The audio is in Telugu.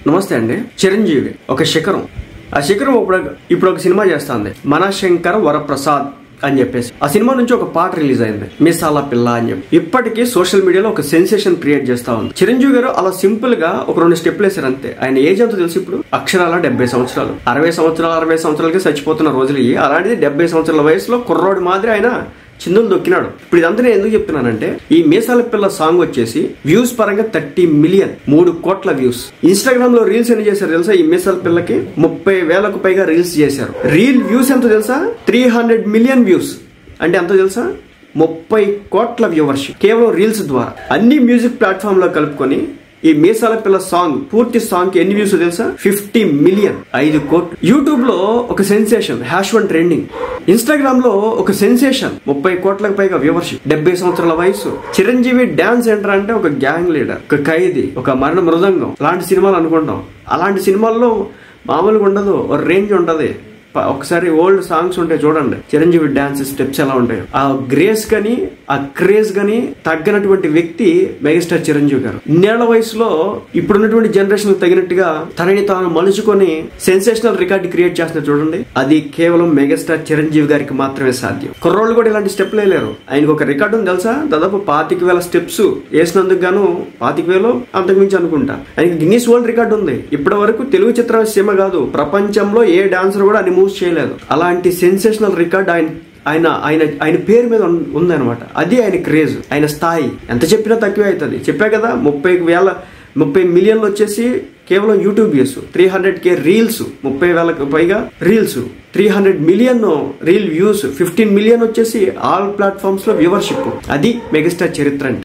నమస్తే అండి. చిరంజీవి ఒక శిఖరం. ఆ శిఖరం ఇప్పుడు ఒక సినిమా చేస్తుంది, మనశంకర వరప్రసాద్ అని చెప్పేసి. ఆ సినిమా నుంచి ఒక పాట రిలీజ్ అయింది, మీసాల పిల్ల అని చెప్పి. ఇప్పటికీ సోషల్ మీడియాలో ఒక సెన్సేషన్ క్రియేట్ చేస్తా ఉంది. చిరంజీవి గారు అలా సింపుల్ గా ఒక 2 స్టెప్లు వేసారు అంతే. ఆయన ఏజ్ అంతా తెలుసు ఇప్పుడు, అక్షరాల 70 సంవత్సరాలు. 60 సంవత్సరాలకి చచ్చిపోతున్న రోజులు ఇవి. అలాంటిది 70 సంవత్సరాల వయసులో కుర్రోడు మాదిరి ఆయన చిందులు దొక్కినాడు. ఇప్పుడు ఇదంతా నేను ఎందుకు చెప్తున్నానంటే, ఈ మీసాల పిల్ల సాంగ్ వచ్చేసి వ్యూస్ పరంగా 30 మిలియన్, 3 కోట్ల వ్యూస్. ఇన్స్టాగ్రామ్ లో రీల్స్ ఎన్ని చేశారు తెలుసా? ఈ మీసాల పిల్లకి 30,000కు పైగా రీల్స్ చేశారు. రీల్ వ్యూస్ ఎంత తెలుసా? 300 మిలియన్ వ్యూస్. అంటే ఎంత తెలుసా? 30 కోట్ల వ్యూవర్షిప్ కేవలం రీల్స్ ద్వారా. అన్ని మ్యూజిక్ ప్లాట్ఫామ్ లో కలుపుకొని ఈ మీసాల పిల్ల సాంగ్, పూర్తి సాంగ్ కి ఎన్ని వ్యూస్ తెలుసా? 50 మిలియన్, 5 కోట్లు. యూట్యూబ్ లో ఒక సెన్సేషన్, #1 ట్రెండింగ్. ఇన్స్టాగ్రామ్ లో ఒక సెన్సేషన్, 30 కోట్లకు పైగా వ్యూవర్షిప్, 70 సంవత్సరాల వయసు. చిరంజీవి డాన్స్ ఎంటర్ అంటే ఒక గ్యాంగ్ లీడర్, ఒక ఖైదీ, ఒక మరణ మృదంగం లాంటి సినిమాలు అనుకుంటాం. అలాంటి సినిమాల్లో మామూలుగా ఉండదు, ఒక రేంజ్ ఉంటది. ఒకసారి ఓల్డ్ సాంగ్స్ ఉంటాయి చూడండి, చిరంజీవి డాన్స్ స్టెప్స్ ఎలా ఉంటాయి. ఆ గ్రేస్ గాని ఆ క్రేజ్ గాని తగ్గనటువంటి వ్యక్తి మెగాస్టార్ చిరంజీవి గారు. ఇన్నేళ్ల వయసులో ఇప్పుడున్నటువంటి జనరేషన్ తగినట్టుగా తనని తాను మలుచుకొని సెన్సేషనల్ రికార్డ్ క్రియేట్ చేస్తున్నారు చూడండి. అది కేవలం మెగాస్టార్ చిరంజీవి గారికి మాత్రమే సాధ్యం. కుర్రోళ్ళు కూడా ఇలాంటి స్టెప్లు వేయలేరు. ఆయనకు ఒక రికార్డు ఉంది తెలుసా? దాదాపు 25,000 స్టెప్స్ వేసినందుకు గాను, 25,000 అంతకుమించి అనుకుంటా. ఆయనకి గిన్నీస్ వరల్డ్ రికార్డు ఉంది. ఇప్పటి వరకు తెలుగు చిత్రసీమ కాదు, ప్రపంచంలో ఏ డాన్సర్ కూడా అన్ని మూవ్స్ చేయలేదు. అలాంటి సెన్సేషనల్ రికార్డ్ ఆయన పేరు మీద ఉందన్నమాట. అది ఆయన క్రేజ్, ఆయన స్థాయి. ఎంత చెప్పినా తక్కువే అవుతుంది. చెప్పా కదా, 30 మిలియన్లు వచ్చేసి కేవలం యూట్యూబ్ వ్యూస్, 300K రీల్స్, 30,000కు పైగా reels, 300 million reel views, 15 million వచ్చేసి ఆల్ ప్లాట్ఫామ్స్ లో వ్యూవర్షిప్. అది మెగాస్టార్ చరిత్ర అంటే.